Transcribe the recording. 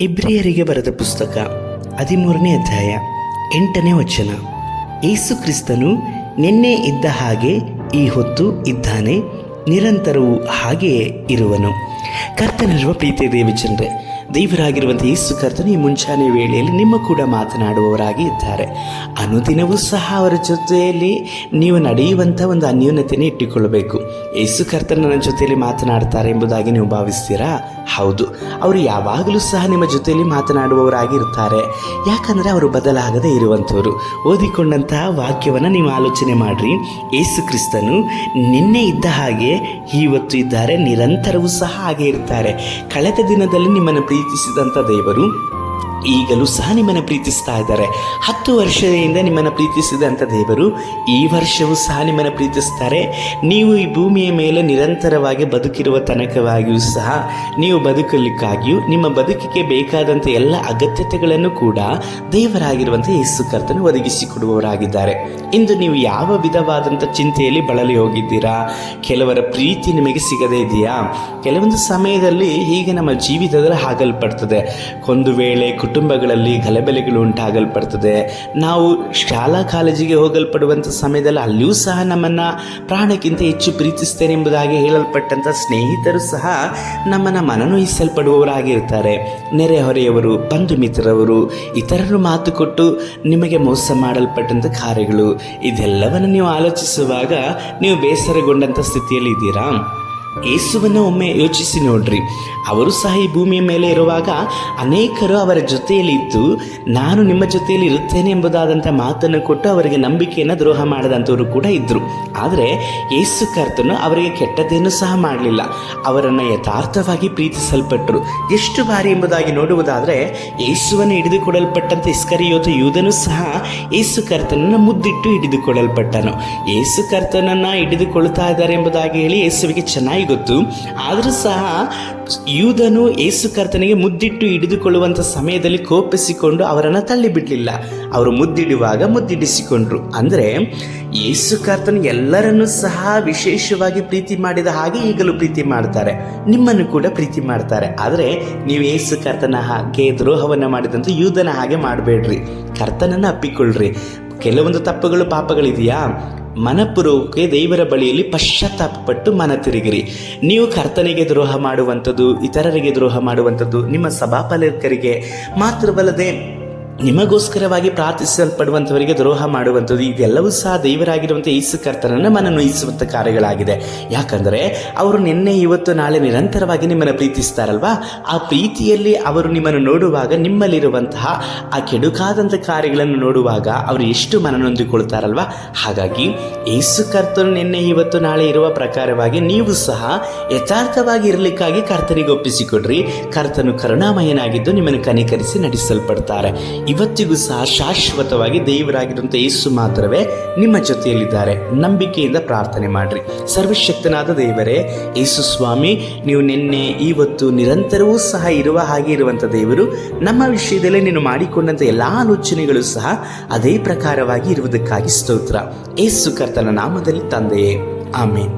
ಇಬ್ರಿಯರಿಗೆ ಬರೆದ ಪುಸ್ತಕ 13ನೇ ಅಧ್ಯಾಯ 8ನೇ ವಚನ. ಯೇಸು ಕ್ರಿಸ್ತನು ನಿನ್ನೆ ಇದ್ದ ಹಾಗೆ ಈ ಹೊತ್ತು ಇದ್ದಾನೆ, ನಿರಂತರವೂ ಹಾಗೆಯೇ ಇರುವನು. ಕರ್ತನಿರುವ ಪ್ರೀತಿಯ ದೇವಜನರೇ, ದೇವರಾಗಿರುವಂಥ ಯೇಸು ಕರ್ತನು ಈ ಮುಂಚಾನೆ ವೇಳೆಯಲ್ಲಿ ನಿಮ್ಮ ಕೂಡ ಮಾತನಾಡುವವರಾಗಿ ಇದ್ದಾರೆ. ಅನುದಿನವೂ ಸಹ ಅವರ ಜೊತೆಯಲ್ಲಿ ನೀವು ನಡೆಯುವಂಥ ಒಂದು ಅನ್ಯೋನ್ಯತೆಯನ್ನು ಇಟ್ಟುಕೊಳ್ಳಬೇಕು. ಯೇಸು ಕರ್ತನು ನನ್ನ ಜೊತೆಯಲ್ಲಿ ಮಾತನಾಡ್ತಾರೆ ಎಂಬುದಾಗಿ ನೀವು ಭಾವಿಸ್ತೀರಾ? ಹೌದು, ಅವರು ಯಾವಾಗಲೂ ಸಹ ನಿಮ್ಮ ಜೊತೆಯಲ್ಲಿ ಮಾತನಾಡುವವರಾಗಿ ಇರ್ತಾರೆ. ಯಾಕಂದರೆ ಅವರು ಬದಲಾಗದೇ ಇರುವಂಥವರು. ಓದಿಕೊಂಡಂತಹ ವಾಕ್ಯವನ್ನು ನೀವು ಆಲೋಚನೆ ಮಾಡಿರಿ. ಯೇಸು ಕ್ರಿಸ್ತನು ನಿನ್ನೆ ಇದ್ದ ಹಾಗೆ ಇವತ್ತು ಇದ್ದಾರೆ, ನಿರಂತರವೂ ಸಹ ಹಾಗೆ ಇರ್ತಾರೆ. ಕಳೆದ ದಿನದಲ್ಲಿ ನಿಮ್ಮನ್ನು ಪ್ರೀತಿಸಿದಂಥ ದೇವರು ಈಗಲೂ ಸಹ ನಿಮ್ಮನ್ನು ಪ್ರೀತಿಸ್ತಾ ಇದ್ದಾರೆ. 10 ವರ್ಷದಿಂದ ನಿಮ್ಮನ್ನು ಪ್ರೀತಿಸಿದಂಥ ದೇವರು ಈ ವರ್ಷವೂ ಸಹ ನಿಮ್ಮನ್ನು ಪ್ರೀತಿಸ್ತಾರೆ. ನೀವು ಈ ಭೂಮಿಯ ಮೇಲೆ ನಿರಂತರವಾಗಿ ಬದುಕಿರುವ ತನಕವಾಗಿಯೂ ಸಹ ನೀವು ಬದುಕಲಿಕ್ಕಾಗಿಯೂ ನಿಮ್ಮ ಬದುಕಿಗೆ ಬೇಕಾದಂಥ ಎಲ್ಲ ಅಗತ್ಯತೆಗಳನ್ನು ಕೂಡ ದೇವರಾಗಿರುವಂಥ ಯೇಸು ಕರ್ತನು ಒದಗಿಸಿಕೊಡುವವರಾಗಿದ್ದಾರೆ. ಇಂದು ನೀವು ಯಾವ ವಿಧವಾದಂಥ ಚಿಂತೆಯಲ್ಲಿ ಬಳಲಿ ಹೋಗಿದ್ದೀರಾ? ಕೆಲವರ ಪ್ರೀತಿ ನಿಮಗೆ ಸಿಗದೇ ಇದೆಯಾ? ಕೆಲವೊಂದು ಸಮಯದಲ್ಲಿ ಹೀಗೆ ನಮ್ಮ ಜೀವಿತದಲ್ಲಿ ಆಗಲ್ಪಡ್ತದೆ. ಒಂದು ವೇಳೆ ಕುಟುಂಬಗಳಲ್ಲಿ ಗಲಭೆಗಳು ಉಂಟಾಗಲ್ಪಡ್ತದೆ. ನಾವು ಶಾಲಾ ಕಾಲೇಜಿಗೆ ಹೋಗಲ್ಪಡುವಂಥ ಸಮಯದಲ್ಲಿ ಅಲ್ಲಿಯೂ ಸಹ ನಮ್ಮನ್ನು ಪ್ರಾಣಕ್ಕಿಂತ ಹೆಚ್ಚು ಪ್ರೀತಿಸ್ತೇನೆ ಎಂಬುದಾಗಿ ಹೇಳಲ್ಪಟ್ಟಂಥ ಸ್ನೇಹಿತರು ಸಹ ನಮ್ಮನ್ನು ಮನನೊಯಿಸಲ್ಪಡುವವರಾಗಿರ್ತಾರೆ. ನೆರೆಹೊರೆಯವರು, ಬಂಧು ಮಿತ್ರರವರು, ಇತರರು ಮಾತು ಕೊಟ್ಟು ನಿಮಗೆ ಮೋಸ ಮಾಡಲ್ಪಟ್ಟಂಥ ಕಾರ್ಯಗಳು, ಇದೆಲ್ಲವನ್ನು ನೀವು ಆಲೋಚಿಸುವಾಗ ನೀವು ಬೇಸರಗೊಂಡಂಥ ಸ್ಥಿತಿಯಲ್ಲಿ ಇದ್ದೀರಾ? ಯೇಸುವನ್ನು ಒಮ್ಮೆ ಯೋಚಿಸಿ ನೋಡ್ರಿ. ಅವರು ಸಹ ಈ ಭೂಮಿಯ ಮೇಲೆ ಇರುವಾಗ ಅನೇಕರು ಅವರ ಜೊತೆಯಲ್ಲಿ ಇದ್ದು ನಾನು ನಿಮ್ಮ ಜೊತೆಯಲ್ಲಿ ಇರುತ್ತೇನೆ ಎಂಬುದಾದಂಥ ಮಾತನ್ನು ಕೊಟ್ಟು ಅವರಿಗೆ ನಂಬಿಕೆಯನ್ನು ದ್ರೋಹ ಮಾಡಿದಂಥವರು ಕೂಡ ಇದ್ದರು. ಆದರೆ ಯೇಸು ಕರ್ತನು ಅವರಿಗೆ ಕೆಟ್ಟದ್ದೇನೂ ಸಹ ಮಾಡಲಿಲ್ಲ. ಅವರನ್ನು ಯಥಾರ್ಥವಾಗಿ ಪ್ರೀತಿಸಲ್ಪಟ್ಟರು. ಎಷ್ಟು ಬಾರಿ ಎಂಬುದಾಗಿ ನೋಡುವುದಾದರೆ, ಯೇಸುವನ್ನು ಹಿಡಿದುಕೊಡಲ್ಪಟ್ಟಂಥ ಇಸ್ಕರಿಯೋತ ಯೂದನು ಸಹ ಯೇಸು ಕರ್ತನನ್ನು ಮುದ್ದಿಟ್ಟು ಹಿಡಿದುಕೊಳ್ಳಲ್ಪಟ್ಟನು. ಯೇಸು ಕರ್ತನನ್ನು ಹಿಡಿದುಕೊಳ್ತಾ ಇದ್ದಾರೆ ಎಂಬುದಾಗಿ ಹೇಳಿ ಯೇಸುವಿಗೆ ಚೆನ್ನಾಗಿ ಗೊತ್ತು. ಆದರೂ ಸಹ ಯೂದನು ಯೇಸು ಕರ್ತನಿಗೆ ಮುದ್ದಿಟ್ಟು ಹಿಡಿದುಕೊಳ್ಳುವಂಥ ಸಮಯದಲ್ಲಿ ಕೋಪಿಸಿಕೊಂಡು ಅವರನ್ನು ತಳ್ಳಿಬಿಡಲಿಲ್ಲ. ಅವರು ಮುದ್ದಿಡುವಾಗ ಮುದ್ದಿಡಿಸಿಕೊಂಡ್ರು. ಅಂದರೆ ಯೇಸು ಕರ್ತನು ಎಲ್ಲರನ್ನೂ ಸಹ ವಿಶೇಷವಾಗಿ ಪ್ರೀತಿ ಮಾಡಿದ ಹಾಗೆ ಈಗಲೂ ಪ್ರೀತಿ ಮಾಡ್ತಾರೆ. ನಿಮ್ಮನ್ನು ಕೂಡ ಪ್ರೀತಿ ಮಾಡ್ತಾರೆ. ಆದರೆ ನೀವು ಯೇಸು ಕರ್ತನ ಹಾಗೆ ದ್ರೋಹವನ್ನು ಮಾಡಿದಂಥ ಯೂದನ ಹಾಗೆ ಮಾಡಬೇಡ್ರಿ. ಕರ್ತನನ್ನು ಅಪ್ಪಿಕೊಳ್ಳ್ರಿ. ಕೆಲವೊಂದು ತಪ್ಪುಗಳು, ಪಾಪಗಳಿದೆಯಾ? ಮನಪೂರ್ವಕಕ್ಕೆ ದೇವರ ಬಳಿಯಲ್ಲಿ ಪಶ್ಚಾತ್ತಾಪಪಟ್ಟು ಮನ ತಿರುಗಿರಿ. ನೀವು ಕರ್ತನಿಗೆ ದ್ರೋಹ ಮಾಡುವಂಥದ್ದು, ಇತರರಿಗೆ ದ್ರೋಹ ಮಾಡುವಂಥದ್ದು, ನಿಮ್ಮ ಸಭಾಪಾಲಕರಿಗೆ ಮಾತ್ರವಲ್ಲದೆ ನಿಮಗೋಸ್ಕರವಾಗಿ ಪ್ರಾರ್ಥಿಸಲ್ಪಡುವಂಥವರಿಗೆ ದ್ರೋಹ ಮಾಡುವಂಥದ್ದು, ಇದೆಲ್ಲವೂ ಸಹ ದೇವರಾಗಿರುವಂಥ ಯೇಸು ಕರ್ತನನ್ನು ಮನನೊಯಿಸುವಂಥ ಕಾರ್ಯಗಳಾಗಿದೆ. ಯಾಕಂದರೆ ಅವರು ನಿನ್ನೆ ಇವತ್ತು ನಾಳೆ ನಿರಂತರವಾಗಿ ನಿಮ್ಮನ್ನು ಪ್ರೀತಿಸ್ತಾರಲ್ವಾ? ಆ ಪ್ರೀತಿಯಲ್ಲಿ ಅವರು ನಿಮ್ಮನ್ನು ನೋಡುವಾಗ, ನಿಮ್ಮಲ್ಲಿರುವಂತಹ ಆ ಕೆಡುಕಾದಂಥ ಕಾರ್ಯಗಳನ್ನು ನೋಡುವಾಗ ಅವರು ಎಷ್ಟು ಮನನೊಂದಿಕೊಳ್ತಾರಲ್ವ. ಹಾಗಾಗಿ ಯೇಸು ಕರ್ತನು ನಿನ್ನೆ ಇವತ್ತು ನಾಳೆ ಇರುವ ಪ್ರಕಾರವಾಗಿ ನೀವು ಸಹ ಯಥಾರ್ಥವಾಗಿ ಇರಲಿಕ್ಕಾಗಿ ಕರ್ತನಿಗೆ ಒಪ್ಪಿಸಿಕೊಡ್ರಿ. ಕರ್ತನು ಕರುಣಾಮಯನಾಗಿದ್ದು ನಿಮ್ಮನ್ನು ಕನಿಕರಿಸಿ ನಡೆಸಲ್ಪಡ್ತಾರೆ. ಇವತ್ತಿಗೂ ಸಹ ಶಾಶ್ವತವಾಗಿ ದೇವರಾಗಿರುವಂಥ ಯೇಸು ಮಾತ್ರವೇ ನಿಮ್ಮ ಜೊತೆಯಲ್ಲಿದ್ದಾರೆ. ನಂಬಿಕೆಯಿಂದ ಪ್ರಾರ್ಥನೆ ಮಾಡ್ರಿ. ಸರ್ವಶಕ್ತನಾದ ದೇವರೇ, ಯೇಸು ಸ್ವಾಮಿ, ನೀವು ನಿನ್ನೆ ಇವತ್ತು ನಿರಂತರವೂ ಸಹ ಇರುವ ಹಾಗೆ ಇರುವಂಥ ದೇವರು. ನಮ್ಮ ವಿಷಯದಲ್ಲೇ ನೀನು ಮಾಡಿಕೊಂಡಂಥ ಎಲ್ಲ ಆಲೋಚನೆಗಳು ಸಹ ಅದೇ ಪ್ರಕಾರವಾಗಿ ಇರುವುದಕ್ಕಾಗಿ ಸ್ತೋತ್ರ. ಯೇಸು ಕರ್ತನ ನಾಮದಲ್ಲಿ ತಂದೆಯೇ, ಆಮೇನ್.